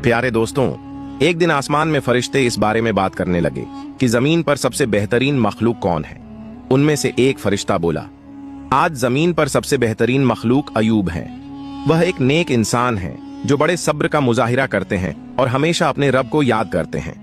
प्यारे दोस्तों, एक दिन आसमान में फरिश्ते इस बारे में बात करने लगे कि जमीन पर सबसे बेहतरीन मखलूक कौन है। उनमें से एक फरिश्ता बोला, आज जमीन पर सबसे बेहतरीन मखलूक अयूब है। वह एक नेक इंसान है जो बड़े सब्र का मुजाहिरा करते हैं और हमेशा अपने रब को याद करते हैं।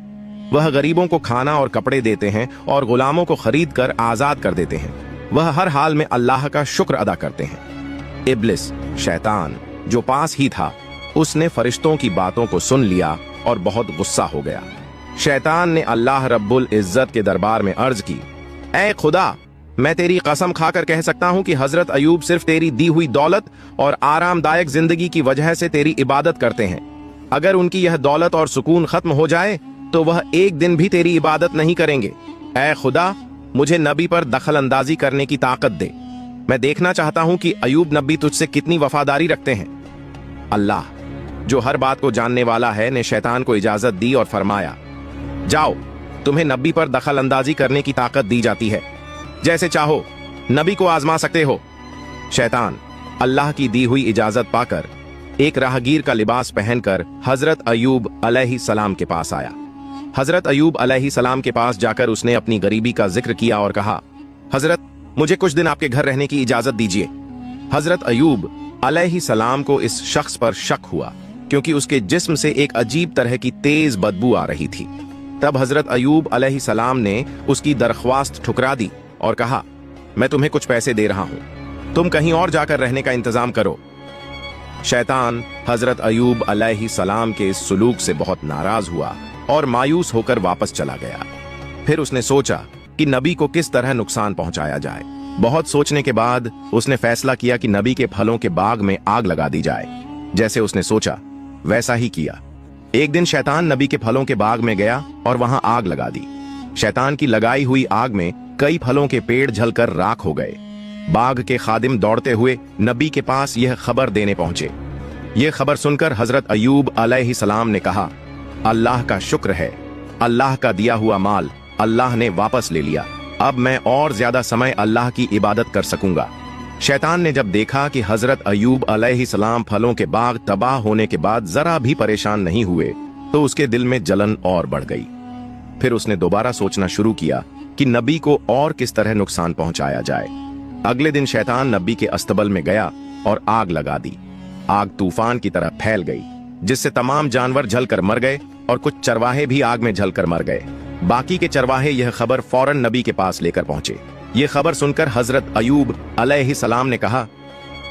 वह गरीबों को खाना और कपड़े देते हैं और गुलामों को खरीद कर आजाद कर देते हैं। वह हर हाल में अल्लाह का शुक्र अदा करते हैं। इब्लिस, शैतान, जो पास ही था, उसने फरिश्तों की बातों को सुन लिया और बहुत गुस्सा हो गया। शैतान ने अल्लाह रब्बुल इज्जत के दरबार में अर्ज की, ऐ खुदा, मैं तेरी कसम खाकर कह सकता हूं कि हजरत अयूब सिर्फ तेरी दी हुई दौलत और आरामदायक जिंदगी की वजह से तेरी इबादत करते हैं। अगर उनकी यह दौलत और सुकून खत्म हो जाए तो वह एक दिन भी तेरी इबादत नहीं करेंगे। ऐ खुदा, मुझे नबी पर दखल अंदाजी करने की ताकत दे। मैं देखना चाहता हूं कि अयूब नबी तुझसे कितनी वफादारी रखते हैं। अल्लाह, जो हर बात को जानने वाला है, ने शैतान को इजाजत दी और फरमाया, जाओ, तुम्हें नबी पर दखल अंदाजी करने की ताकत दी जाती है। जैसे चाहो नबी को आजमा सकते हो। शैतान अल्लाह की दी हुई इजाजत पाकर एक राहगीर का लिबास पहनकर हजरत अयूब अलैहिस्सलाम के पास आया। हजरत अयूब अलैहिस्सलाम के पास जाकर उसने अपनी गरीबी का जिक्र किया और कहा, हजरत, मुझे कुछ दिन आपके घर रहने की इजाजत दीजिए। हजरत अयूब अलैहिस्सलाम को इस शख्स पर शक हुआ क्योंकि उसके जिस्म से एक अजीब तरह की तेज बदबू आ रही थी। तब हजरत अयूब अलैहिस्सलाम ने उसकी दरख्वास्त ठुकरा दी और कहा, मैं तुम्हें कुछ पैसे दे रहा हूं, तुम कहीं और जाकर रहने का इंतजाम करो। शैतान हजरत अयूब अलैहिस्सलाम के इस सुलूक से बहुत नाराज हुआ और मायूस होकर वापस चला गया। फिर उसने सोचा कि नबी को किस तरह नुकसान पहुंचाया जाए। बहुत सोचने के बाद उसने फैसला किया कि नबी के फलों के बाग में आग लगा दी जाए। जैसे उसने सोचा वैसा ही किया। एक दिन शैतान नबी के फलों के बाग में गया और वहां आग लगा दी। शैतान की लगाई हुई आग में कई फलों के पेड़ जलकर राख हो गए। बाग के खादिम दौड़ते हुए नबी के पास यह खबर देने पहुंचे। यह खबर सुनकर हजरत अयूब अलैहिस्सलाम ने कहा, अल्लाह का शुक्र है, अल्लाह का दिया हुआ माल अल्लाह ने वापस ले लिया। अब मैं और ज्यादा समय अल्लाह की इबादत कर सकूंगा। शैतान ने जब देखा कि हजरत अयूब अलैहिस्सलाम फलों के बाग तबाह होने के बाद जरा भी परेशान नहीं हुए तो उसके दिल में जलन और बढ़ गई। फिर उसने दोबारा सोचना शुरू किया कि नबी को और किस तरह नुकसान पहुंचाया जाए। अगले दिन शैतान नबी के अस्तबल में गया और आग लगा दी। आग तूफान की तरह फैल गई जिससे तमाम जानवर जलकर मर गए और कुछ चरवाहे भी आग में जलकर मर गए। बाकी के चरवाहे यह खबर फौरन नबी के पास लेकर पहुंचे। यह खबर सुनकर हजरत अयूब अलैहिस्सलाम ने कहा,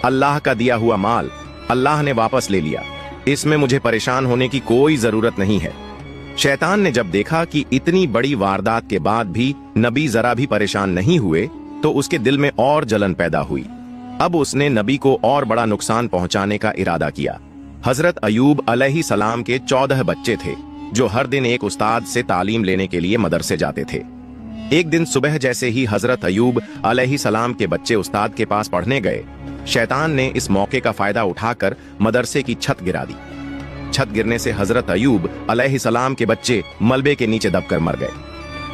अल्लाह का दिया हुआ माल अल्लाह ने वापस ले लिया, इसमें मुझे परेशान होने की कोई जरूरत नहीं है। शैतान ने जब देखा कि इतनी बड़ी वारदात के बाद भी नबी जरा भी परेशान नहीं हुए तो उसके दिल में और जलन पैदा हुई। अब उसने नबी को और बड़ा नुकसान पहुंचाने का इरादा किया। हजरत अयूब अलैहिस्सलाम के 14 बच्चे थे जो हर दिन एक उस्ताद से तालीम लेने के लिए मदरसे जाते थे। एक दिन सुबह जैसे ही हजरत अयूब अलैहिस्सलाम के बच्चे उस्ताद के पास पढ़ने गए, शैतान ने इस मौके का फायदा उठाकर मदरसे की छत गिरा दी। छत गिरने से हजरत अयूब अलैहिस्सलाम के बच्चे मलबे के नीचे दबकर मर गए।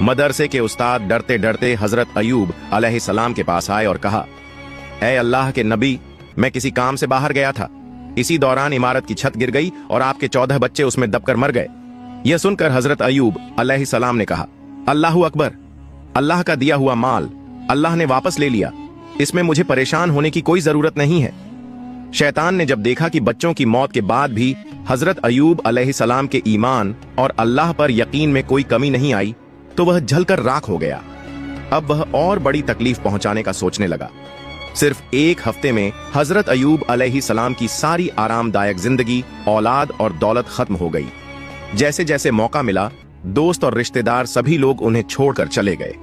मदरसे के उस्ताद डरते डरते हजरत अयूब अलैहिस्सलाम के पास आए और कहा, ऐ अल्लाह के नबी, मैं किसी काम से बाहर गया था, इसी दौरान इमारत की छत गिर गई और आपके 14 बच्चे उसमें दबकर मर गए। यह सुनकर हजरत अयूब अलैहिस्सलाम ने कहा, अल्लाहु अकबर, अल्लाह का दिया हुआ माल अल्लाह ने वापस ले लिया, इसमें मुझे परेशान होने की कोई जरूरत नहीं है। शैतान ने जब देखा कि बच्चों की मौत के बाद भी हजरत अयूब अलैहिस्सलाम के ईमान और अल्लाह पर यकीन में कोई कमी नहीं आई तो वह जलकर राख हो गया। अब वह और बड़ी तकलीफ पहुंचाने का सोचने लगा। सिर्फ एक हफ्ते में हजरत अयूब अलैहिस्सलाम की सारी आरामदायक जिंदगी, औलाद और दौलत खत्म हो गई। जैसे जैसे मौका मिला, दोस्त और रिश्तेदार सभी लोग उन्हें छोड़कर चले गए।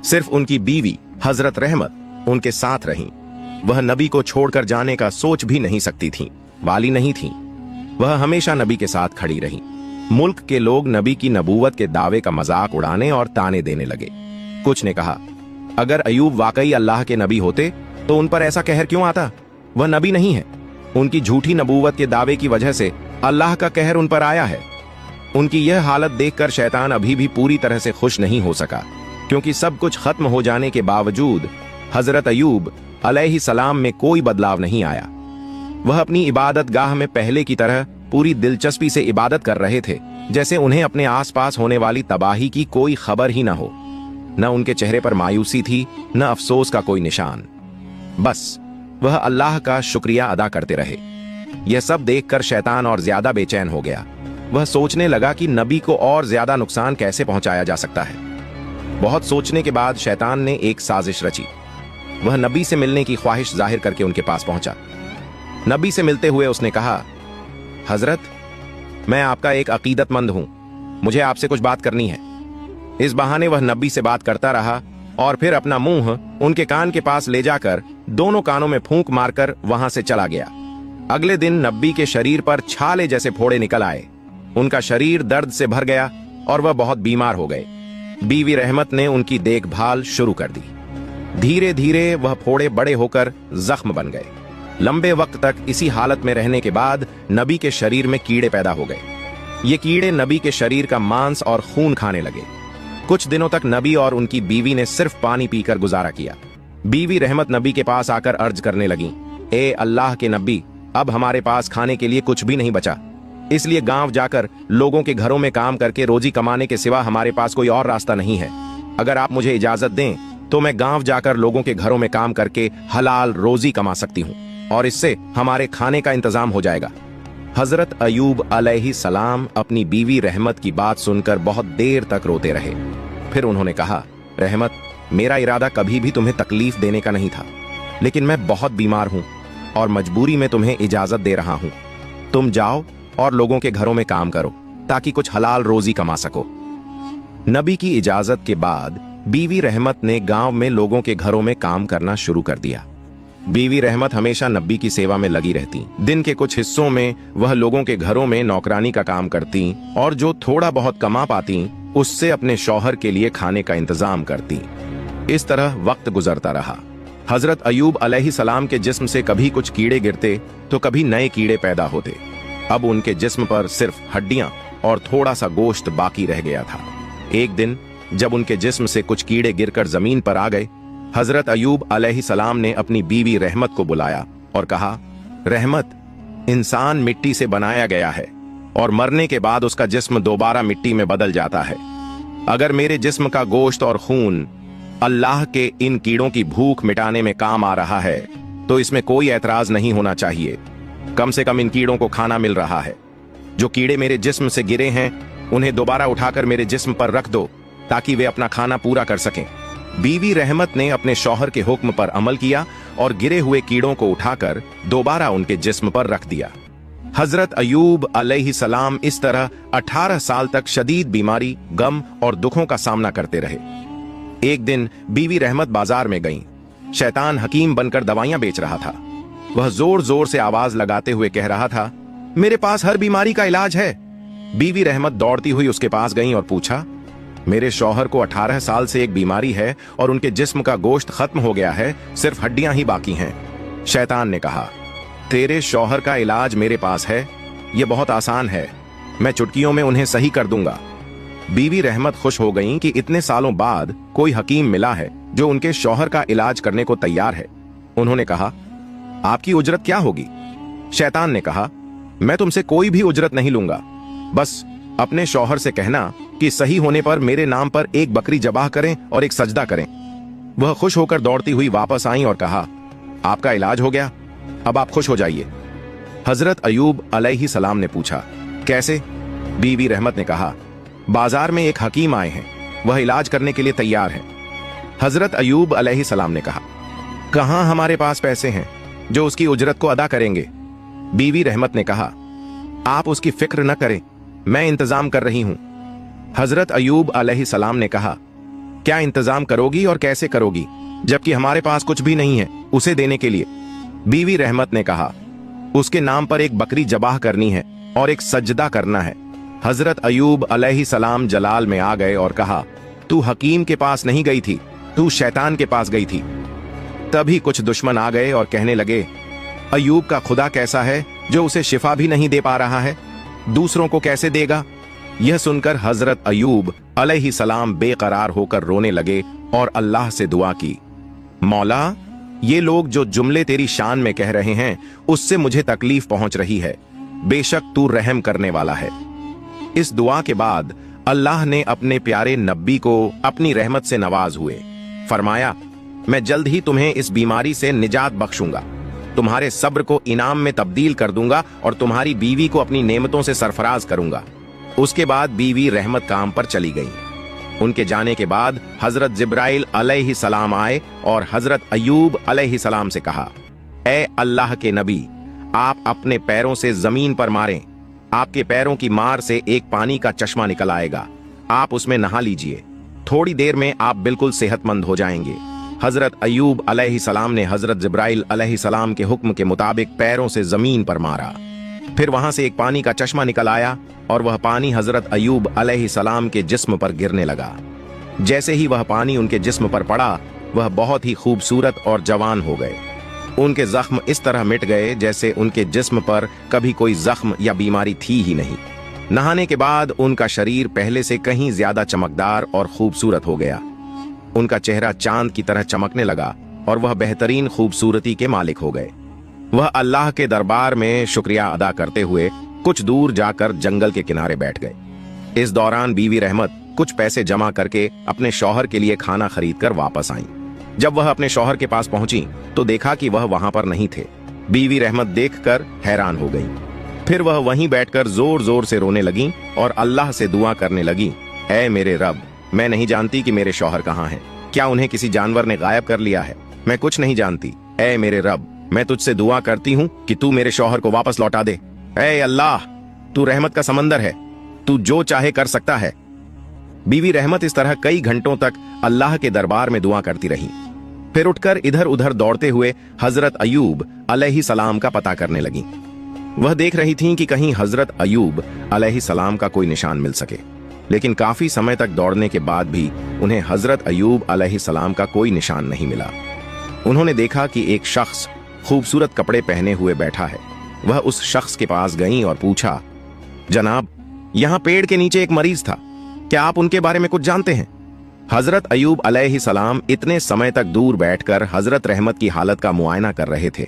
सिर्फ उनकी बीवी हजरत रहमत उनके साथ रहीं। वह नबी को छोड़कर जाने का सोच भी नहीं सकती थीं, वाली नहीं थीं। वह हमेशा नबी के साथ खड़ी रहीं। मुल्क के लोग नबी की नबूवत के दावे का मजाक उड़ाने और ताने देने लगे। कुछ ने कहा, अगर अयूब वाकई अल्लाह के नबी होते तो उन पर ऐसा कहर क्यों आता? वह नबी नहीं है। उनकी झूठी नबूवत के दावे की वजह से अल्लाह का कहर उन पर आया है। उनकी यह हालत देखकर शैतान अभी भी पूरी तरह से खुश नहीं हो सका, क्योंकि सब कुछ खत्म हो जाने के बावजूद हजरत अयूब अलैहिस्सलाम में कोई बदलाव नहीं आया। वह अपनी इबादत गाह में पहले की तरह पूरी दिलचस्पी से इबादत कर रहे थे, जैसे उन्हें अपने आसपास होने वाली तबाही की कोई खबर ही न हो। न उनके चेहरे पर मायूसी थी, न अफसोस का कोई निशान। बस वह अल्लाह का शुक्रिया अदा करते रहे। यह सब देखकर शैतान और ज्यादा बेचैन हो गया। वह सोचने लगा कि नबी को और ज्यादा नुकसान कैसे पहुंचाया जा सकता है। बहुत सोचने के बाद शैतान ने एक साजिश रची। वह नबी से मिलने की ख्वाहिश जाहिर करके उनके पास पहुंचा। नबी से मिलते हुए उसने कहा, हजरत, मैं आपका एक अकीदतमंद हूं, मुझे आपसे कुछ बात करनी है। इस बहाने वह नबी से बात करता रहा और फिर अपना मुंह उनके कान के पास ले जाकर दोनों कानों में फूंक मारकर वहां से चला गया। अगले दिन नबी के शरीर पर छाले जैसे फोड़े निकल आए। उनका शरीर दर्द से भर गया और वह बहुत बीमार हो गए। बीवी रहमत ने उनकी देखभाल शुरू कर दी। धीरे धीरे वह फोड़े बड़े होकर जख्म बन गए। लंबे वक्त तक इसी हालत में रहने के बाद नबी के शरीर में कीड़े पैदा हो गए। ये कीड़े नबी के शरीर का मांस और खून खाने लगे। कुछ दिनों तक नबी और उनकी बीवी ने सिर्फ पानी पीकर गुजारा किया। बीवी रहमत नबी के पास आकर अर्ज करने लगी, ए अल्लाह के नबी, अब हमारे पास खाने के लिए कुछ भी नहीं बचा, इसलिए गांव जाकर लोगों के घरों में काम करके रोजी कमाने के सिवा हमारे पास कोई और रास्ता नहीं है। अगर आप मुझे इजाजत दें तो मैं गांव जाकर लोगों के घरों में काम करके हलाल रोजी कमा सकती हूँ और इससे हमारे खाने का इंतजाम हो जाएगा। हजरत अयूब अलैहिस्सलाम अपनी बीवी रहमत की बात सुनकर बहुत देर तक रोते रहे। फिर उन्होंने कहा, रहमत, मेरा इरादा कभी भी तुम्हें तकलीफ देने का नहीं था, लेकिन मैं बहुत बीमार हूं और मजबूरी में तुम्हें इजाजत दे रहा हूं। तुम जाओ और लोगों के घरों में काम करो ताकि कुछ हलाल रोजी कमा सको। नबी की इजाजत के बाद बीवी रहमत ने गांव में लोगों के घरों में काम करना शुरू कर दिया। बीवी रहमत हमेशा नबी की सेवा में लगी रहती। दिन के कुछ हिस्सों में वह लोगों के घरों में नौकरानी का काम करती और जो थोड़ा बहुत कमा पाती उससे अपने शौहर के लिए खाने का इंतजाम करती। इस तरह वक्त गुजरता रहा। हजरत अयूब अलैहिस्सलाम के जिस्म से कभी कुछ कीड़े गिरते तो कभी नए कीड़े पैदा होते। अब उनके जिस्म पर सिर्फ हड्डियां और थोड़ा सा गोश्त बाकी रह गया था। एक दिन जब उनके जिस्म से कुछ कीड़े गिरकर जमीन पर आ गए, हजरत अयूब अलैहिस्सलाम ने अपनी बीवी रहमत को बुलाया और कहा, रहमत, इंसान मिट्टी से बनाया गया है और मरने के बाद उसका जिस्म दोबारा मिट्टी में बदल जाता है। अगर मेरे जिस्म का गोश्त और खून अल्लाह के इन कीड़ों की भूख मिटाने में काम आ रहा है तो इसमें कोई ऐतराज नहीं होना चाहिए। कम से कम इन कीड़ों को खाना मिल रहा है। जो कीड़े मेरे जिस्म से गिरे हैं उन्हें दोबारा उठाकर मेरे जिस्म पर रख दो ताकि वे अपना खाना पूरा कर सकें। बीवी रहमत ने अपने शौहर के हुक्म पर अमल किया और गिरे हुए कीड़ों को उठाकर दोबारा उनके जिस्म पर रख दिया। हजरत अयूब अलैहिस्सलाम इस तरह 18 साल तक शदीद बीमारी, गम और दुखों का सामना करते रहे। एक दिन बीवी रहमत बाजार में गईं। शैतान हकीम बनकर दवाइयां बेच रहा था। वह जोर जोर से आवाज लगाते हुए कह रहा था, मेरे पास हर बीमारी का इलाज है। बीवी रहमत दौड़ती हुई उसके पास गईं और पूछा, मेरे शौहर को 18 साल से एक बीमारी है और उनके जिस्म का गोश्त खत्म हो गया है, सिर्फ हड्डियां ही बाकी हैं। शैतान ने कहा, तेरे शौहर का इलाज मेरे पास है, यह बहुत आसान है, मैं चुटकियों में उन्हें सही कर दूंगा। बीवी रहमत खुश हो गईं कि इतने सालों बाद कोई हकीम मिला है जो उनके शौहर का इलाज करने को तैयार है। उन्होंने कहा, आपकी उजरत क्या होगी? शैतान ने कहा, मैं तुमसे कोई भी उजरत नहीं लूंगा, बस अपने शौहर से कहना कि सही होने पर मेरे नाम पर एक बकरी जबाह करें और एक सजदा करें। वह खुश होकर दौड़ती हुई वापस आई और कहा, आपका इलाज हो गया, अब आप खुश हो जाइए। हजरत अयूब अलैहिस्सलाम ने पूछा, कैसे? बीवी रहमत ने कहा, बाजार में एक हकीम आए हैं, वह इलाज करने के लिए तैयार हैं। हजरत अयूब अलैहिस्सलाम ने कहा, कहां हमारे पास पैसे हैं जो उसकी उजरत को अदा करेंगे? बीवी रहमत ने कहा, आप उसकी फिक्र न करें, मैं इंतजाम कर रही हूं। हजरत अयूब अलैहिस्सलाम ने कहा, क्या इंतजाम करोगी और कैसे करोगी जबकि हमारे पास कुछ भी नहीं है उसे देने के लिए? बीवी रहमत ने कहा, उसके नाम पर एक बकरी जबाह करनी है और एक सजदा करना है। हजरत अयूब अलैहिस्सलाम जलाल में आ गए और कहा, तू हकीम के पास नहीं गई थी, तू शैतान के पास गई थी। तभी कुछ दुश्मन आ गए और कहने लगे, अयूब का खुदा कैसा है जो उसे शिफा भी नहीं दे पा रहा है, दूसरों को कैसे देगा? यह सुनकर हजरत अयूब अलैहिस्सलाम बेकरार होकर रोने लगे और अल्लाह से दुआ की, मौला, ये लोग जो जुमले तेरी शान में कह रहे हैं उससे मुझे तकलीफ पहुंच रही है। बेशक तू रहम करने वाला है। इस दुआ के बाद अल्लाह ने अपने प्यारे नबी को अपनी रहमत से नवाज हुए। फरमाया, मैं जल्द ही तुम्हें इस बीमारी से निजात बख्शूंगा, तुम्हारे सब्र को इनाम में तब्दील कर दूंगा और तुम्हारी बीवी को अपनी नेमतों से सरफराज करूंगा। उसके बाद बीवी रहमत काम पर चली गई। उनके जाने के बाद हजरत जिब्राइल अलैहिस्सलाम आए और हजरत अयूब अलैहिस्सलाम से कहा, ए अल्लाह के नबी, आप अपने पैरों से जमीन पर मारें, आपके पैरों की मार से एक पानी का चश्मा निकल आएगा, आप उसमें नहा लीजिए, थोड़ी देर में आप बिल्कुल सेहतमंद हो जाएंगे। हजरत अयूब अलैहिस्सलाम ने हजरत जिब्राइल अलैहिस्सलाम के हुक्म के मुताबिक पैरों से जमीन पर मारा। फिर वहां से एक पानी का चश्मा निकल आया और वह पानी हजरत अयूब अलैहिस्सलाम के जिस्म पर गिरने लगा। जैसे ही वह पानी उनके जिस्म पर पड़ा, वह बहुत ही खूबसूरत और जवान हो गए। उनके जख्म इस तरह मिट गए जैसे उनके जिस्म पर कभी कोई जख्म या बीमारी थी ही नहीं। नहाने के बाद उनका शरीर पहले से कहीं ज्यादा चमकदार और खूबसूरत हो गया। उनका चेहरा चांद की तरह चमकने लगा और वह बेहतरीन खूबसूरती के मालिक हो गए। वह अल्लाह के दरबार में शुक्रिया अदा करते हुए कुछ दूर जाकर जंगल के किनारे बैठ गए। इस दौरान बीवी रहमत कुछ पैसे जमा करके अपने शौहर के लिए खाना खरीद कर वापस आईं। जब वह अपने शौहर के पास पहुंची तो देखा कि वह वहां पर नहीं थे। बीवी रहमत देखकर हैरान हो गई। फिर वह वहीं बैठकर जोर जोर से रोने लगी और अल्लाह से दुआ करने लगी, ऐ मेरे रब, मैं नहीं जानती कि मेरे शौहर कहाँ हैं। क्या उन्हें किसी जानवर ने गायब कर लिया है? मैं कुछ नहीं जानती। ऐ मेरे रब, मैं तुझसे दुआ करती हूँ कि तू मेरे शौहर को वापस लौटा दे। ऐ अल्लाह, तू रहमत का समंदर है, तू जो चाहे कर सकता है। बीवी रहमत इस तरह कई घंटों तक अल्लाह के दरबार में दुआ करती रही। फिर उठकर इधर उधर दौड़ते हुए हजरत अयूब अलैहिस्सलाम का पता करने लगी। वह देख रही थीं कि कहीं हजरत अयूब अलैहिस्सलाम का कोई निशान मिल सके, लेकिन काफी समय तक दौड़ने के बाद भी उन्हें हजरत अयूब अलैहिस्सलाम का कोई निशान नहीं मिला। उन्होंने देखा कि एक शख्स खूबसूरत कपड़े पहने हुए बैठा है। वह उस शख्स के पास गईं और पूछा, जनाब, यहाँ पेड़ के नीचे एक मरीज था, क्या आप उनके बारे में कुछ जानते हैं? हजरत अयूब अलैहिस्सलाम इतने समय तक दूर बैठकर हजरत रहमत की हालत का मुआयना कर रहे थे।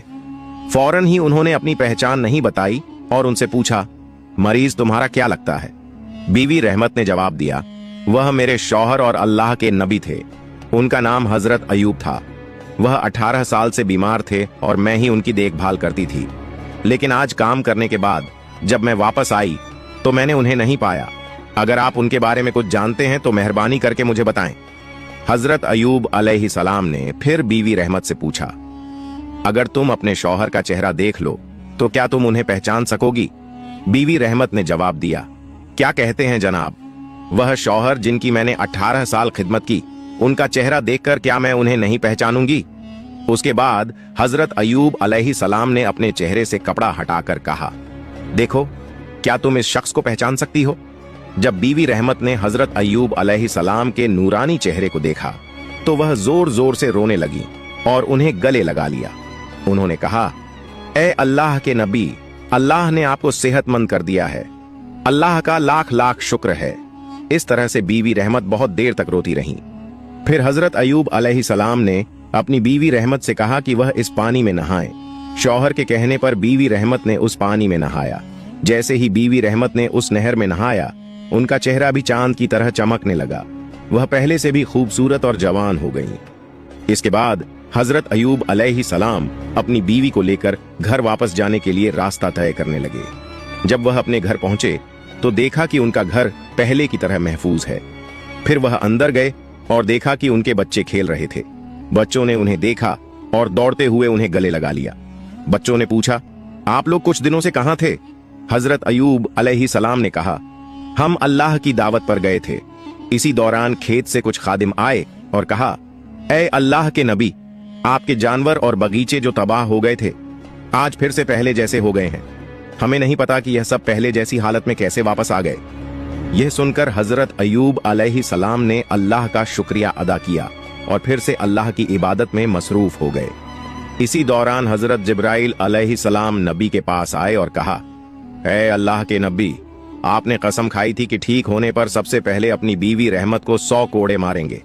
फौरन ही उन्होंने अपनी पहचान नहीं बताई और उनसे पूछा, मरीज तुम्हारा क्या लगता है? बीवी रहमत ने जवाब दिया, वह मेरे शौहर और अल्लाह के नबी थे। उनका नाम हजरत अयूब था। वह 18 साल से बीमार थे और मैं ही उनकी देखभाल करती थी। लेकिन आज काम करने के बाद जब मैं वापस आई तो मैंने उन्हें नहीं पाया। अगर आप उनके बारे में कुछ जानते हैं तो मेहरबानी करके मुझे बताएं। हजरत अयूब अलैहिस्सलाम ने फिर बीवी रहमत से पूछा, अगर तुम अपने शौहर का चेहरा देख लो तो क्या तुम उन्हें पहचान सकोगी? बीवी रहमत ने जवाब दिया, क्या कहते हैं जनाब, वह शौहर जिनकी मैंने 18 साल खिदमत की, उनका चेहरा देखकर क्या मैं उन्हें नहीं पहचानूंगी? उसके बाद हजरत अयूब अलैहिस्सलाम ने अपने चेहरे से कपड़ा हटाकर कहा, देखो, क्या तुम इस शख्स को पहचान सकती हो? जब बीवी रहमत ने हजरत अयूब अलैहिस्सलाम के नूरानी चेहरे को देखा तो वह जोर जोर से रोने लगी और उन्हें गले लगा लिया। उन्होंने कहा, ए अल्लाह के नबी, अल्लाह ने आपको सेहतमंद कर दिया है, अल्लाह का लाख लाख शुक्र है। इस तरह से बीवी रहमत बहुत देर तक रोती रहीं। फिर हजरत अयूब अलैहिस्सलाम ने अपनी बीवी रहमत से कहा कि वह इस पानी में नहाए। शौहर के कहने पर बीवी रहमत ने उस पानी में नहाया। जैसे ही बीवी रहमत ने उस नहर में नहाया, उनका चेहरा भी चांद की तरह चमकने लगा। वह पहले से भी खूबसूरत और जवान हो गई। इसके बाद हजरत अयूब अलैहिस्सलाम अपनी बीवी को लेकर घर वापस जाने के लिए रास्ता तय करने लगे। जब वह अपने घर पहुंचे तो देखा कि उनका घर पहले की तरह महफूज है। फिर वह अंदर गए और देखा कि उनके बच्चे खेल रहे थे। बच्चों ने उन्हें देखा और दौड़ते हुए उन्हें गले लगा लिया। बच्चों ने पूछा, आप लोग कुछ दिनों से कहां थे? हजरत अयूब अलैहिस्सलाम ने कहा, हम अल्लाह की दावत पर गए थे। इसी दौरान खेत से कुछ खादिम आए और कहा, ऐ अल्लाह के नबी, आपके जानवर और बगीचे जो तबाह हो गए थे, आज फिर से पहले जैसे हो गए हैं। हमें नहीं पता कि यह सब पहले जैसी हालत में कैसे वापस आ गए। यह सुनकर हजरत अयूब अलैहिस्सलाम ने अल्लाह का शुक्रिया अदा किया और फिर से अल्लाह की इबादत में मसरूफ हो गए। इसी दौरान हजरत जिब्राइल अलैहिस्सलाम नबी के पास आए और कहा, ऐ अल्लाह के नबी, आपने कसम खाई थी कि ठीक होने पर सबसे पहले अपनी बीवी रहमत को 100 कोड़े मारेंगे,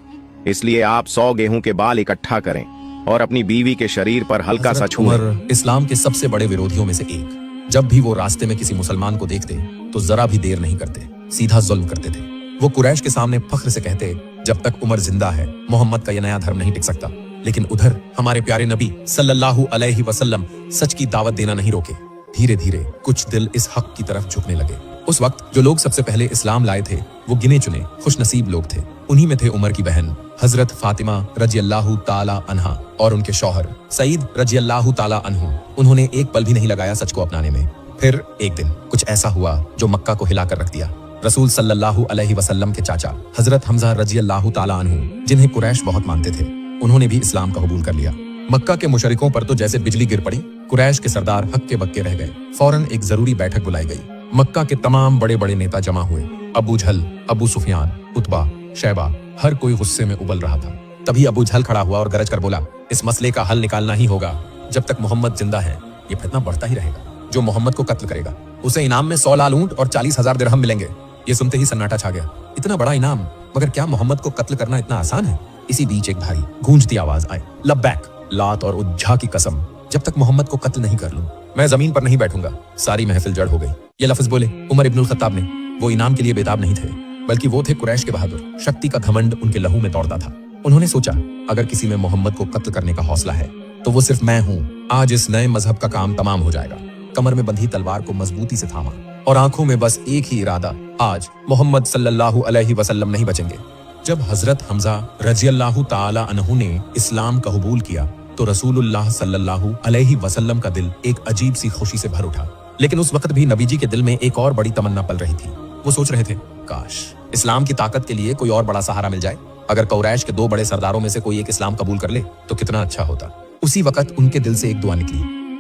इसलिए आप 100 गेहूं के बाल इकट्ठा करें और अपनी बीवी के शरीर पर हल्का सा छुएं। इस्लाम के सबसे बड़े विरोधियों में से एक, जब भी वो रास्ते में किसी मुसलमान को देखते तो जरा भी देर नहीं करते, सीधा जुल्म करते थे। वो कुरैश के सामने फख्र से कहते, जब तक उमर जिंदा है मोहम्मद का यह नया धर्म नहीं टिक सकता। लेकिन उधर हमारे प्यारे नबी सल्लल्लाहु अलैहि वसल्लम सच की दावत देना नहीं रोके। धीरे धीरे कुछ दिल इस हक की तरफ झुकने लगे। उस वक्त जो लोग सबसे पहले इस्लाम लाए थे वो गिने चुने खुशनसीब लोग थे। उन्हीं में थे उमर की बहन हजरत फातिमा रज़ियल्लाहु ताला अन्हा और उनके शौहर सईद रज़ियल्लाहु ताला अन्हु। उन्होंने एक पल भी नहीं लगाया सच को अपनाने में। फिर एक दिन कुछ ऐसा हुआ जो मक्का को हिलाकर रख दिया। रसूल सल्लल्लाहु अलैहि वसल्लम के चाचा हजरत हमजा रज़ियल्लाहु ताला अन्हु, जिन्हें कुरैश बहुत मानते थे, उन्होंने भी इस्लाम का कबूल कर लिया। मक्का के मुशरिकों पर तो जैसे बिजली गिर पड़ी। कुरैश के सरदार हक्के बक्के रह गए। फौरन एक जरूरी बैठक बुलाई गई। मक्का के तमाम बड़े बड़े नेता जमा हुए। अबू जहल, अबू सुफियान, उतबा, शैबा, हर कोई गुस्से में उबल रहा था। तभी अबू जहल खड़ा हुआ और गरज कर बोला, इस मसले का हल निकालना ही होगा। जब तक मोहम्मद जिंदा है ये फितना बढ़ता ही रहेगा। जो मोहम्मद को कत्ल करेगा उसे इनाम में 100 लाल ऊंट और 40,000 दिरहम मिलेंगे। ये सुनते ही सन्नाटा छा गया। इतना बड़ा इनाम, मगर क्या मोहम्मद को कत्ल करना इतना आसान है? इसी बीच एक भारी गूंजती आवाज आई, लब्बैक, लात और उज्जा की कसम, जब तक मोहम्मद को कत्ल नहीं कर लूं मैं जमीन पर नहीं बैठूंगा। सारी महफिल जड़ हो गई। ये लफ्ज बोले उमर इब्नुल खत्ताब ने। वो इनाम के लिए बेताब नहीं थे, बल्कि वो थे कुरैश के बहादुर। शक्ति का घमंड उनके लहू में दौड़ता था। उन्होंने सोचा, अगर किसी में मोहम्मद को कत्ल करने का हौसला है तो वो सिर्फ मैं हूँ। आज इस नए मजहब का काम तमाम हो जाएगा। कमर में बंधी तलवार को मजबूती से थामा और आंखों में बस एक ही इरादा, आज मोहम्मद सल्लल्लाहु अलैहि वसल्लम नहीं बचेंगे। जब हजरत हमजा रज़ियल्लाहु ताला अन्हु ने इस्लाम का कबूल किया तो रसूलुल्लाह सल्लल्लाहु अलैहि वसल्लम का दिल एक अजीब सी खुशी से भर उठा। लेकिन उस वक्त भी नबी जी के दिल में एक और बड़ी तमन्ना पल रही थी। वो सोच रहे थे, काश इस्लाम की ताकत के लिए कोई और बड़ा सहारा मिल जाए। अगर कुरैश के 2 बड़े सरदारों में से कोई एक इस्लाम कबूल कर ले तो कितना अच्छा होता। उसी वक्त उनके दिल से एक दुआ निकली,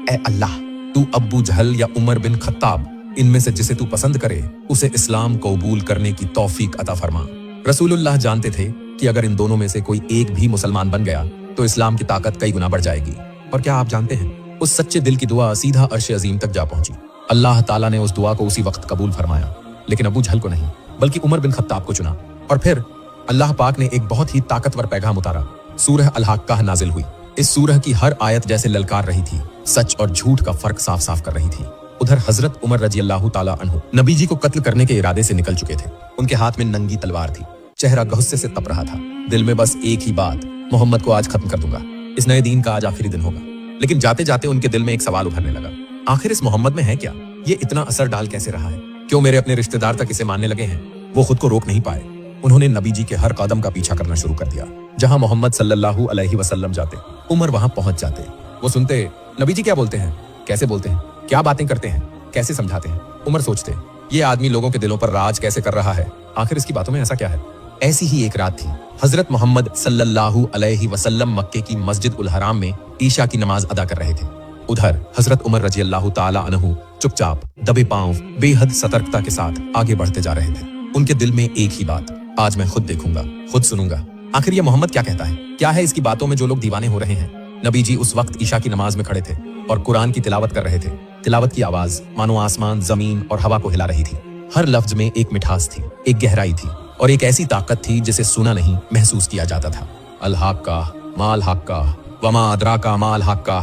ए अल्लाह, तू अबू जहल या उमर बिन खत्ताब, इनमें से जिसे तू पसंद करे उसे इस्लाम कबूल करने की तौफीक अता फरमा। रसूलुल्लाह जानते थे कि अगर इन दोनों में से कोई एक भी मुसलमान बन गया तो इस्लाम की ताकत कई गुना बढ़ जाएगी। और क्या आप जानते हैं, उस सच्चे दिल की दुआ सीधा अर्श अजीम तक जा पहुंची। अल्लाह ताला ने उस दुआ को उसी वक्त कबूल फरमाया, लेकिन अबू जहल को नहीं, बल्कि उमर बिन खत्ताब को चुना। और फिर अल्लाह पाक ने एक बहुत ही ताकतवर पैगाम उतारा। सूरह अल-हक्काह नाजिल हुई। इस सूरह की हर आयत जैसे ललकार रही थी, सच और झूठ का फर्क साफ साफ कर रही थी। उधर हजरत उमर रज़ियल्लाहु ताला अन्हु नबी जी को कत्ल करने के इरादे से निकल चुके थे। उनके हाथ में नंगी तलवार थी, चेहरा गुस्से से तप रहा था। दिल में बस एक ही बात, मोहम्मद को आज खत्म कर दूंगा। इस नए दीन का आज आखिरी दिन होगा। लेकिन जाते जाते उनके दिल में एक सवाल उभरने लगा, आखिर इस मोहम्मद में है क्या? ये इतना असर डाल कैसे रहा है? क्यों मेरे अपने रिश्तेदार तक इसे मानने लगे हैं? वो खुद को रोक नहीं पाए। उन्होंने नबी जी के हर कदम का पीछा करना शुरू कर दिया। जहां मोहम्मद सल्लल्लाहु अलैहि वसल्लम जाते उमर वहां पहुंच जाते। वो सुनते, नबी जी क्या बोलते हैं, कैसे बोलते हैं, क्या बातें करते हैं, कैसे समझाते हैं। उमर सोचते, ये आदमी लोगों के दिलों पर राज कैसे कर रहा है, आखिर इसकी बातों में ऐसा क्या है। ऐसी ही एक रात थी। हजरत मोहम्मद सल्लल्लाहु अलैहि वसल्लम मक्के की मस्जिद उल हराम में ईशा की नमाज अदा कर रहे थे। उधर हजरत उमर रज़ियल्लाहु ताला अन्हु चुपचाप दबे पांव बेहद सतर्कता के साथ आगे बढ़ते जा रहे थे। उनके दिल में एक ही बात, आज मैं खुद देखूंगा, खुद सुनूंगा, आखिर ये मोहम्मद क्या कहता है, क्या है इसकी बातों में जो लोग दीवाने हो रहे हैं। नबी जी उस वक्त ईशा की नमाज में खड़े थे और कुरान की तिलावत कर रहे थे। तिलावत की आवाज मानो आसमान, जमीन और हवा को हिला रही थी। हर लफ्ज में एक मिठास थी, एक गहराई थी और एक ऐसी ताकत थी जिसे सुना नहीं महसूस किया जाता था। अल हक्का माल हक्का वमा अदराका माल हक्का।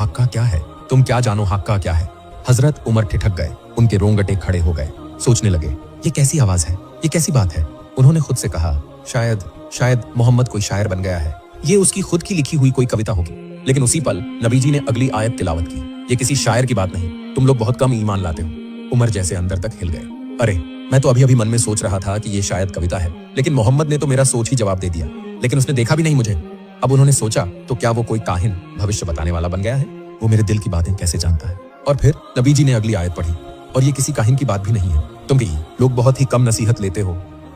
हक्का क्या है, तुम क्या जानो हक्का क्या है। हजरत उमर ठिठक गए, उनके रोंगटे खड़े हो गए। सोचने लगे, ये कैसी आवाज है, ये कैसी बात है। उन्होंने खुद से कहा, शायद मोहम्मद कोई शायर बन गया है, ये उसकी खुद की लिखी हुई कोई कविता होगी। लेकिन उसी पल नबी जी ने अगली आयत तिलावत की, ये किसी शायर की बात नहीं, तुम लोग बहुत कम ईमान लाते हो। उमर जैसे अंदर तक हिल गए। अरे मैं तो अभी अभी मन में सोच रहा था कि ये शायद कविता है, लेकिन मोहम्मद ने तो मेरा सोच ही जवाब दे दिया। लेकिन उसने देखा भी नहीं मुझे। अब उन्होंने सोचा, तो क्या वो कोई काहिन, भविष्य बताने वाला बन गया है? वो मेरे दिल की बातें कैसे जानता है। और फिर नबी जी ने अगली आयत पढ़ी, और ये किसी काहिन की बात भी नहीं है। तुम भी लोग बहुत ही कम नसीहत लेते हो।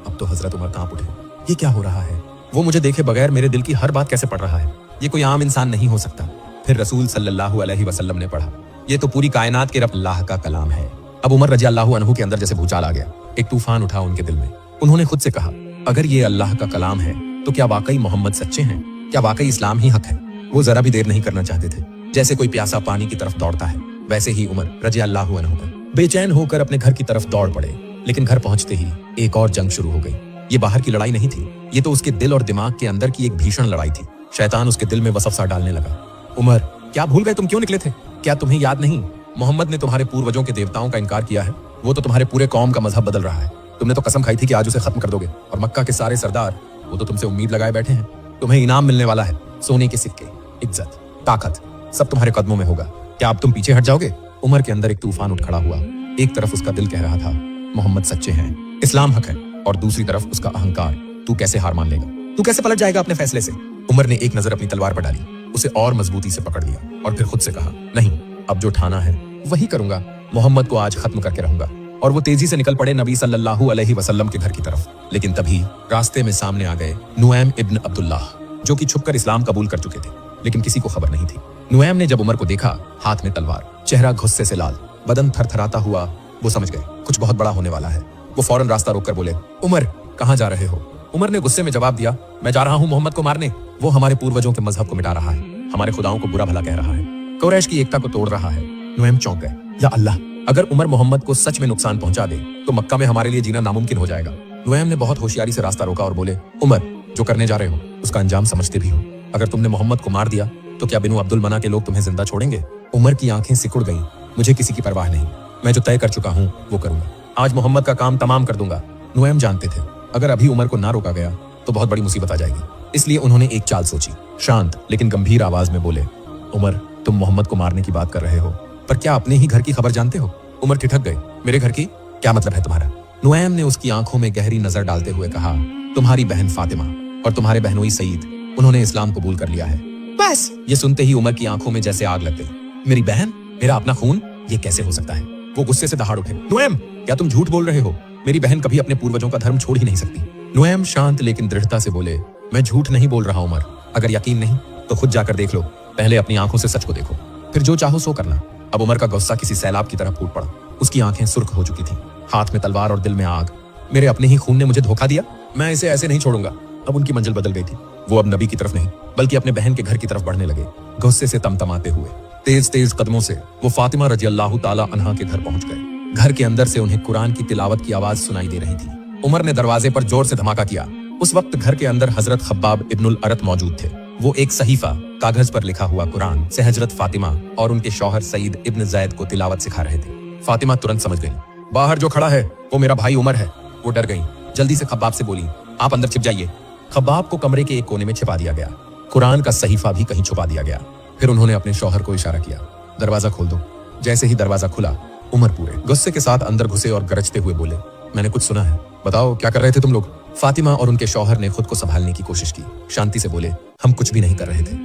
अब तो हजरत उमर कांप उठे, ये क्या हो रहा है? वो मुझे देखे बगैर मेरे दिल की हर बात कैसे पढ़ रहा है? ये कोई आम इंसान नहीं हो सकता। फिर रसूल सल्लल्लाहु अलैहि वसल्लम ने पढ़ा, ये तो पूरी कायनात के रब अल्लाह का कलाम है। अब उमर रज़ियल्लाहु अन्हु के अंदर जैसे भूचाल आ गया, एक तूफान उठा उनके दिल में। उन्होंने खुद से कहा, अगर ये अल्लाह का कलाम है तो क्या वाकई मोहम्मद सच्चे हैं? क्या वाकई इस्लाम ही हक है? वो जरा भी देर नहीं करना चाहते थे। जैसे कोई प्यासा पानी की तरफ दौड़ता है, वैसे ही उमर रज़ियल्लाहु अन्हु बेचैन होकर अपने घर की तरफ दौड़ पड़े। लेकिन घर पहुंचते ही एक और जंग शुरू हो गई। ये बाहर की लड़ाई नहीं थी, ये तो उसके दिल और दिमाग के अंदर की एक भीषण लड़ाई थी। शैतान उसके दिल में वसवसा डालने लगा। उमर, क्या भूल गए तुम क्यों निकले थे? क्या तुम्हें याद नहीं मोहम्मद ने तुम्हारे पूर्वजों के देवताओं का इनकार किया है, वो तो तुम्हारे पूरे कौम का मजहब बदल रहा है। तुमने तो कसम खाई थी कि आज उसे खत्म कर दोगे, और मक्का के सारे सरदार वो तो तुमसे उम्मीद लगाए बैठे हैं। तुम्हें इनाम मिलने वाला है, सोने के सिक्के, इज्जत, ताकत, सब तुम्हारे कदमों में होगा। क्या अब तुम पीछे हट जाओगे? उमर के अंदर एक तूफान उठ खड़ा हुआ। एक तरफ उसका दिल कह रहा था मोहम्मद सच्चे हैं, इस्लाम हक है, और दूसरी तरफ उसका अहंकार, तू कैसे हार मान लेगा, तू कैसे पलट जाएगा अपने फैसले से। उमर ने एक नजर अपनी तलवार पर डाली, उसे और मजबूती से पकड़ लिया और फिर खुद से कहा, नहीं, अब जो ठाना है वही करूंगा। मोहम्मद को आज खत्म करके रहूंगा। और वो तेजी से निकल पड़े नबी सल्लल्लाहु अलैहि वसल्लम के घर की तरफ। लेकिन तभी रास्ते में सामने आ गए नुऐम इब्न अब्दुल्लाह, जो कि छुपकर इस्लाम कबूल कर चुके थे, लेकिन किसी को खबर नहीं थी। नुऐम ने जब उमर को देखा, हाथ में तलवार, चेहरा गुस्से से लाल, बदन थरथराता हुआ, वो समझ गए कुछ बहुत बड़ा होने वाला है। वो फौरन रास्ता रोककर बोले, उमर कहाँ जा रहे हो? उमर ने गुस्से में जवाब दिया, मैं जा रहा हूँ मोहम्मद को मारने। वो हमारे पूर्वजों के मजहब को मिटा रहा है, हमारे खुदाओं को बुरा भला कह रहा है, कुरैश की एकता को तोड़ रहा है। नुऐम चौंक गए, या अल्लाह, अगर उमर मोहम्मद को सच में नुकसान पहुंचा दे तो मक्का में हमारे लिए जीना नामुमकिन हो जाएगा। नुऐम ने बहुत होशियारी से रास्ता रोका और बोले, उमर, जो करने जा रहे हो उसका अंजाम समझते भी हो। अगर तुमने मोहम्मद को मार दिया तो क्या बिनु अब्दुल मना के लोग तुम्हें जिंदा छोड़ेंगे? उमर की आंखें सिकुड़ गईं। मुझे किसी की परवाह नहीं, मैं जो तय कर चुका हूँ वो करूंगा। आज मोहम्मद का काम तमाम कर दूंगा। नुऐम जानते थे अगर अभी उमर को ना रोका गया तो बहुत बड़ी मुसीबत आ जाएगी, इसलिए उन्होंने एक चाल सोची। शांत लेकिन गंभीर आवाज में बोले, उमर, तुम मोहम्मद को मारने की बात कर रहे हो, पर क्या अपने ही घर की खबर जानते हो? उमर ठिठक गए, मेरे घर की? क्या मतलब है तुम्हारा? नुऐम ने उसकी आंखों में गहरी नजर डालते हुए कहा, तुम्हारी बहन फातिमा और तुम्हारे बहनोई सईद, उन्होंने इस्लाम कबूल कर लिया है। बस। ये सुनते ही उमर की आंखों में जैसे आग लग गई। मेरी बहन, मेरा अपना खून, ये कैसे हो सकता है? वो गुस्से से दहाड़ उठे, नुऐम, क्या तुम झूठ बोल रहे हो? मेरी बहन कभी अपने पूर्वजों का धर्म छोड़ ही नहीं सकती। नुऐम शांत लेकिन दृढ़ता से बोले, मैं झूठ नहीं बोल रहा उमर, अगर यकीन नहीं तो खुद जाकर देख लो, पहले अपनी आंखों से सच को देखो, फिर जो चाहो सो करना। अब उमर का गुस्सा किसी सैलाब की तरह फूट पड़ा। उसकी आंखें सुर्ख हो चुकी थीं, हाथ में तलवार और दिल में आग। मेरे अपने ही खून ने मुझे धोखा दिया, मैं इसे ऐसे नहीं छोड़ूंगा। अब उनकी मंजिल बदल गई थी। वो अब नबी की तरफ नहीं बल्कि अपने बहन के घर की तरफ बढ़ने लगे। गुस्से से तमतमाते हुए तेज तेज कदमों से वो फातिमा रज़ियल्लाहु ताला अन्हा के घर पहुंच गए। घर के अंदर से उन्हें कुरान की तिलावत की आवाज सुनाई दे रही थी। उमर ने दरवाजे पर जोर से धमाका किया। उस वक्त घर के अंदर हजरत खब्बाब इब्नुल अरत मौजूद थे। वो एक सहीफा, कागज पर लिखा हुआ कुरान से हजरत फातिमा और उनके शौहर सईद इब्न जैद को तिलावत सिखा रहे थे। फातिमा तुरंत समझ गई, बाहर जो खड़ा है वो मेरा भाई उमर है। वो डर गई, जल्दी से खब्बाब से बोली, आप अंदर छिप जाइए। खब्बाब को कमरे के एक कोने में छिपा दिया गया। कुरान का सहीफा भी कहीं छुपा दिया गया। फिर उन्होंने अपने शौहर को इशारा किया, दरवाजा खोल दो। जैसे ही दरवाजा खुला, उमर पूरे गुस्से के साथ अंदर घुसे और गरजते हुए बोले, मैंने कुछ सुना है, बताओ क्या कर रहे थे तुम लोग? फातिमा और उनके शौहर ने खुद को संभालने की कोशिश की। शांति से बोले, हम कुछ भी नहीं कर रहे थे।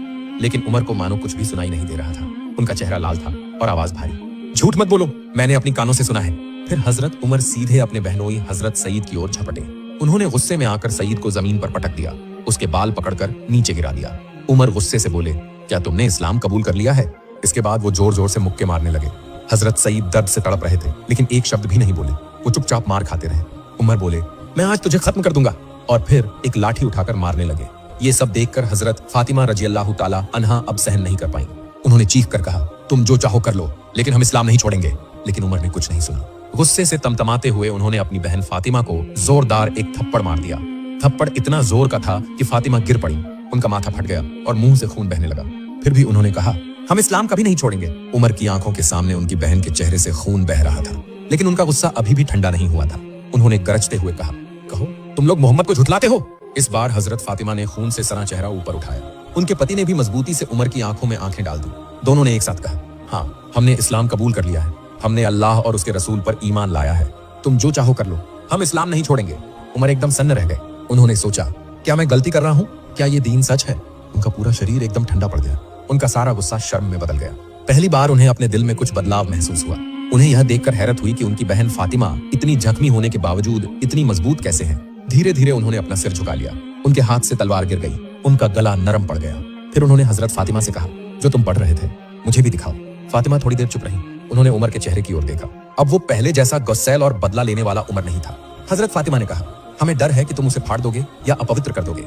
लेकिन उमर को मानो कुछ भी सुनाई नहीं दे रहा था। उनका चेहरा लाल था और आवाज भारी। झूठ मत बोलो, मैंने अपनी कानों से सुना है। फिर हजरत उमर सीधे अपने बहनोई हजरत सईद की ओर झपटे। उन्होंने गुस्से में आकर सईद को जमीन पर पटक दिया, उसके बाल पकड़कर नीचे गिरा दिया। उमर गुस्से से बोले, क्या तुमने इस्लाम कबूल कर लिया है? इसके बाद वो जोर जोर से मुक्के मारने लगे। हजरत सईद दर्द से तड़प रहे थे, लेकिन एक शब्द भी नहीं बोले। वो चुपचाप मार खाते रहे। उमर बोले, मैं आज तुझे खत्म कर दूंगा, और फिर एक लाठी उठाकर मारने लगे। ये सब देखकर हजरत फातिमा रज़ियल्लाहु ताला अन्हा अब सहन नहीं कर पाई। उन्होंने चीख कर कहा, तुम जो चाहो कर लो, लेकिन हम इस्लाम नहीं छोड़ेंगे। लेकिन उमर ने कुछ नहीं सुना। गुस्से से तमतमाते हुए उन्होंने अपनी बहन फातिमा को जोरदार एक थप्पड़ मार दिया। थप्पड़ इतना जोर का था कि फातिमा गिर पड़ी। उनका माथा फट गया और मुंह से खून बहने लगा। फिर भी उन्होंने कहा, हम इस्लाम कभी नहीं छोड़ेंगे। उमर की आंखों के सामने उनकी बहन के चेहरे से खून बह रहा था, लेकिन उनका गुस्सा अभी भी ठंडा नहीं हुआ था। उन्होंने गरजते हुए कहा, कहो, तुम लोग मोहम्मद को झुठलाते हो। इस बार हजरत फातिमा ने खून से सना चेहरा ऊपर उठाया। उनके पति ने भी मजबूती से उमर की आंखों में आंखें डाल दी। दोनों ने एक साथ कहा, हाँ, हमने इस्लाम कबूल कर लिया है। हमने अल्लाह और उसके रसूल पर ईमान लाया है। तुम जो चाहो कर लो, हम इस्लाम नहीं छोड़ेंगे। उमर एकदम सन्न रह गए। उन्होंने सोचा, क्या मैं गलती कर रहा हूँ? क्या ये दीन सच है? उनका पूरा शरीर एकदम ठंडा पड़ गया। उनका सारा गुस्सा शर्म में बदल गया। पहली बार उन्हें अपने दिल में कुछ बदलाव महसूस हुआ। उन्हें यह देखकर हैरत हुई कि उनकी बहन फातिमा इतनी जख्मी होने के बावजूद इतनी मजबूत कैसे है। धीरे धीरे उन्होंने अपना सिर झुका लिया। उनके हाथ से तलवार गिर गई। उनका गला नरम पड़ गया। फिर उन्होंने हजरत फातिमा से कहा, जो तुम पढ़ रहे थे मुझे भी दिखाओ। फातिमा थोड़ी देर चुप रही। उन्होंने उमर के चेहरे की ओर देखा। अब वो पहले जैसा गुस्सैल और बदला लेने वाला उमर नहीं था। हजरत फातिमा ने कहा, हमें डर है कि तुम उसे फाड़ दोगे या अपवित्र कर दोगे।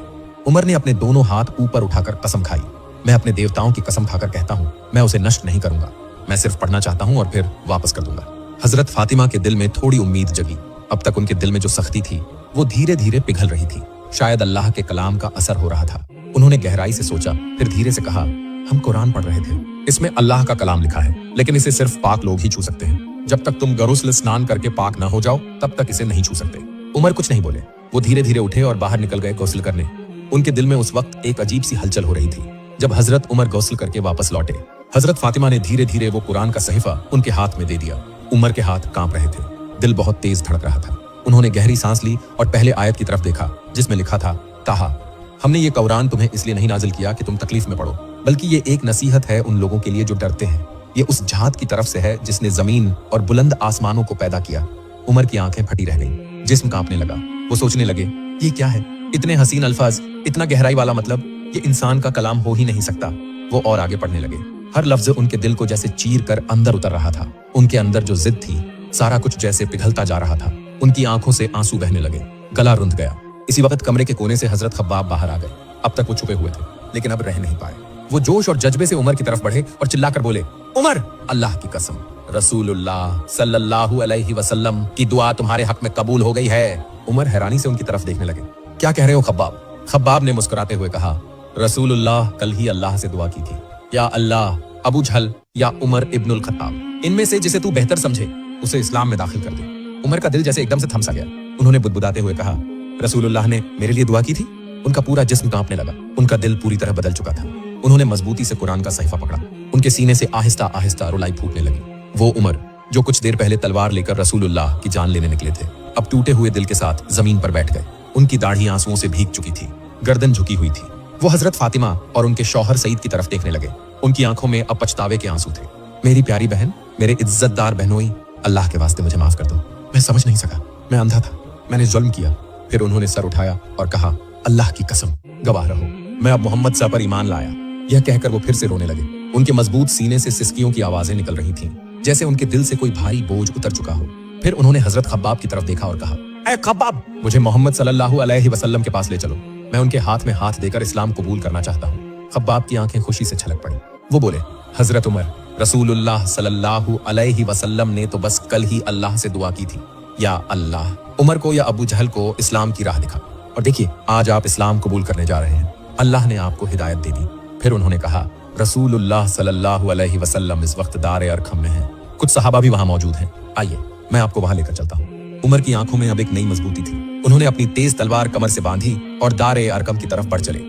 उमर ने अपने दोनों हाथ ऊपर उठाकर कसम खाई। मैं अपने देवताओं की कसम खाकर कहता हूँ, मैं उसे नष्ट नहीं करूंगा। मैं सिर्फ पढ़ना चाहता हूँ और फिर वापस कर दूंगा। हजरत फातिमा के दिल में थोड़ी उम्मीद जगी। अब तक उनके दिल में जो सख्ती थी वो धीरे धीरे पिघल रही थी। शायद अल्लाह के कलाम का असर हो रहा था। उन्होंने गहराई से सोचा, फिर धीरे से कहा, हम कुरान पढ़ रहे थे, इसमें अल्लाह का कलाम लिखा है, लेकिन इसे सिर्फ पाक लोग ही छू सकते हैं। जब तक तुम गुस्ल स्नान करके पाक ना हो जाओ तब तक इसे नहीं छू सकते। उमर कुछ नहीं बोले, वो धीरे धीरे उठे और बाहर निकल गए गुस्ल करने। उनके दिल में उस वक्त एक अजीब सी हलचल हो रही थी। जब हजरत उमर गुस्ल करके वापस लौटे, हजरत फातिमा ने धीरे धीरे वो कुरान का सहीफा उनके हाथ में दे दिया। उमर के हाथ कांप रहे थे, दिल बहुत तेज धड़क रहा था। उन्होंने गहरी सांस ली और पहले आयत की तरफ देखा जिसमें लिखा था, ताहा, हमने ये कुरान तुम्हें इसलिए नहीं नाजिल किया कि तुम तकलीफ में पड़ो, बल्कि ये एक नसीहत है उन लोगों के लिए जो डरते हैं। ये उस जात की तरफ से है जिसने जमीन और बुलंद आसमानों को पैदा किया। उमर की आंखें फटी रह गईं, जिस्म कांपने लगा। वो सोचने लगे, ये क्या है? इतने हसीन अल्फाज, इतना गहराई वाला मतलब, ये इंसान का कलाम हो ही नहीं सकता। वो और आगे पढ़ने लगे। हर लफ्ज उनके दिल को जैसे चीर कर अंदर उतर रहा था। उनके अंदर जो जिद थी, सारा कुछ जैसे पिघलता जा रहा था। उनकी आंखों से आंसू बहने लगे, गला रुंध गया। इसी वक्त कमरे के कोने से हजरत खब्बाब बाहर आ गए। अब तक वो छुपे हुए थे, लेकिन अब रह नहीं पाए। वो जोश और जज्बे से उमर की तरफ बढ़े और चिल्लाकर बोले, उमर, अल्लाह की कसम, रसूलुल्लाह सल्लल्लाहु अलैहि वसल्लम की दुआ तुम्हारे हक में कबूल हो गई है। उमर हैरानी से उनकी तरफ देखने लगे। क्या कह रहे हो खब्बाब? खब्बाब ने मुस्कुराते हुए कहा, रसूलुल्लाह कल ही अल्लाह से दुआ की थी, या अल्लाह, अबू जहल या उमर इब्नुल खत्ताब, इनमें से जिसे तू बेहतर समझे उसे इस्लाम में दाखिल कर दे। उमर का दिल जैसे एकदम से थम सा गया। उन्होंने बुदबुदाते हुए कहा, रसूलुल्लाह ने मेरे लिए दुआ की थी? उनका पूरा जिस्म कांपने लगा। उनका दिल पूरी तरह बदल चुका था। उन्होंने मजबूती से कुरान का सहीफा पकड़ा। उनके सीने से आहिस्ता आहिस्ता रुलाई फूटने लगी। वो उमर जो कुछ देर पहले तलवार लेकर रसूलुल्लाह की जान लेने निकले थे, अब टूटे हुए दिल के साथ जमीन पर बैठ गए। उनकी दाढ़ी आंसुओं से भीग चुकी थी, गर्दन झुकी हुई थी। वो हजरत फातिमा और उनके शौहर सईद की तरफ देखने लगे। उनकी आंखों में अब पछतावे के आंसू थे। मेरी प्यारी बहन, मेरे इज्जतदार बहनोई, अल्लाह के वास्ते मुझे माफ कर दो। मैं समझ नहीं सका, मैं अंधा था, मैंने जुल्म किया। फिर उन्होंने सर उठाया और कहा, अल्लाह की कसम, गवाह रहो, मैं अब मोहम्मद साहब पर ईमान लाया। यह कहकर वो फिर से रोने लगे। उनके मजबूत सीने से सिसकियों की आवाजें निकल रही थीं, जैसे उनके दिल से कोई भारी बोझ उतर चुका हो। फिर उन्होंने हजरत खब्बाब की तरफ देखा और कहा, ऐ खब्बाब, मुझे मोहम्मद सल्लल्लाहु अलैहि वसल्लम के पास ले चलो। मैं उनके हाथ में हाथ देकर इस्लाम कबूल करना चाहता हूँ। खब्बाब की आंखें खुशी से छलक पड़ी। वो बोले, हजरत उमर, रसूलुल्लाह सल्लल्लाहु अलैहि वसल्लम ने तो बस कल ही अल्लाह से दुआ की थी, या अल्लाह, उमर को या अबू जहल को इस्लाम की राह दिखा, और देखिए आज आप इस्लाम कबूल करने जा रहे हैं। अल्लाह ने आपको हिदायत दे दी। फिर उन्होंने कहा, रसूलुल्लाह सल्लल्लाहु अलैहि वसल्लम इस वक्त दार अरकम में हैं। कुछ सहाबा भी वहां मौजूद हैं, आइए मैं आपको वहां लेकर चलता हूँ। उमर की आंखों में अब एक नई मजबूती थी। उन्होंने अपनी तेज तलवार कमर से बांधी और दार अरकम की तरफ बढ़ चले।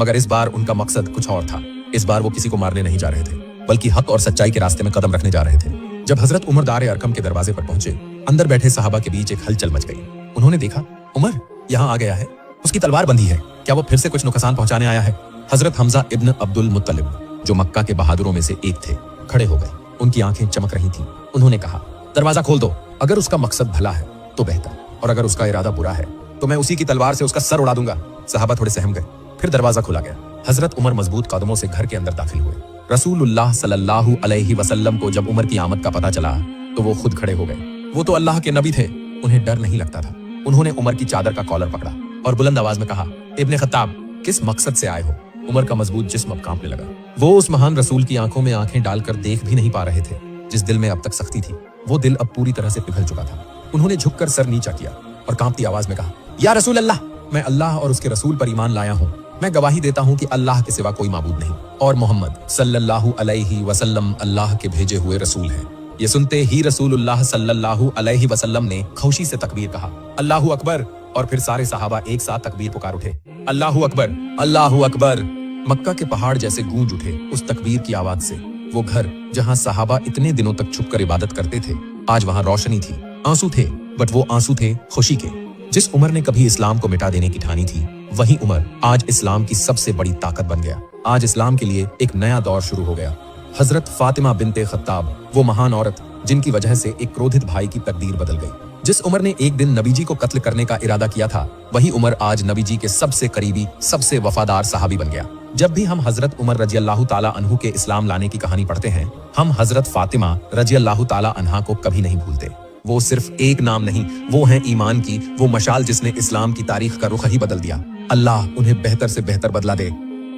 मगर इस बार उनका मकसद कुछ और था। इस बार वो किसी को मारने नहीं जा रहे थे, बल्कि हक और सच्चाई के रास्ते में कदम रखने जा रहे थे। जब हजरत उमर दार अरकम के दरवाजे पर पहुंचे, अंदर बैठे सहाबा के बीच एक हलचल मच गई। उन्होंने देखा, उमर यहाँ आ गया है, उसकी तलवार बंधी है। क्या वो फिर से कुछ नुकसान पहुंचाने आया है? हजरत हमजा इब्न अब्दुल मुत्तलिब, जो मक्का के बहादुरों में से एक थे, खड़े हो गए। उनकी आंखें चमक रही थीं। उन्होंने कहा, दरवाजा खोल दो। अगर उसका मकसद भला है तो बेहतर, और अगर उसका इरादा बुरा है तो मैं उसी की तलवार से उसका सर उड़ा दूंगा। सहाबा थोड़े सहम गए। फिर दरवाजा खोला गया। हजरत उमर मजबूत कदमों से घर के अंदर दाखिल हुए। रसूलुल्लाह सल्लल्लाहु अलैहि वसल्लम को जब उमर की आमद का पता चला तो वो खुद खड़े हो गए। वो तो अल्लाह के नबी थे, उन्हें डर नहीं लगता था। उन्होंने उमर की चादर का कॉलर पकड़ा और बुलंद आवाज में कहा, इब्ने खत्ताब, किस मकसद से आए हो? उमर का मजबूत जिस्म अब कांपने लगा। वो उस महान रसूल की आंखों में आंखें डालकर देख भी नहीं पा रहे थे। जिस दिल में अब तक सख्ती थी, वो दिल अब पूरी तरह से पिघल चुका था। उन्होंने झुककर सर नीचा किया और कांपती आवाज में कहा, या रसूल अल्लाह, मैं अल्लाह और उसके रसूल पर ईमान लाया हूँ। मैं गवाही देता हूँ कि अल्लाह के सिवा कोई माबूद नहीं और मोहम्मद सल्लल्लाहु अलैहि वसल्लम अल्लाह के भेजे हुए रसूल हैं। ये सुनते ही रसूलुल्लाह सल्लल्लाहु अलैहि वसल्लम ने खौशी से तकबीर कहा, अल्लाहु अकबर, और फिर सारे सहाबा एक साथ तकबीर पुकार उठे, अल्लाहु अकबर, अल्लाहु अकबर। मक्का के पहाड़ जैसे गूंज उठे उस तकबीर की आवाज से। वो घर जहाँ सहाबा इतने दिनों तक छुपकर इबादत करते थे, आज वहाँ रोशनी थी, आंसू थे, बट वो आंसू थे खुशी के। जिस उमर ने कभी इस्लाम को मिटा देने की ठानी थी, वही उमर आज इस्लाम की सबसे बड़ी ताकत बन गया। आज इस्लाम के लिए एक नया दौर शुरू हो गया। हजरत फातिमा बिनते खत्ताब, वो महान औरत जिनकी वजह से एक क्रोधित भाई की तकदीर बदल गई। जिस उमर ने एक दिन नबी जी को कत्ल करने का इरादा किया था, वही उमर आज नबी जी के सबसे करीबी, सबसे वफादार सहाबी बन गया। जब भी हम हजरत उमर रजी अल्लाह ताला अन्हु के इस्लाम लाने की कहानी पढ़ते हैं, हम हजरत फातिमा रजी अल्लाह ताला अन्हा को कभी नहीं भूलते। वो सिर्फ एक नाम नहीं, वो है ईमान की वो मशाल जिसने इस्लाम की तारीख का रुख ही बदल दिया। अल्लाह उन्हें बेहतर से बेहतर बदला दे,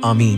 आमीन।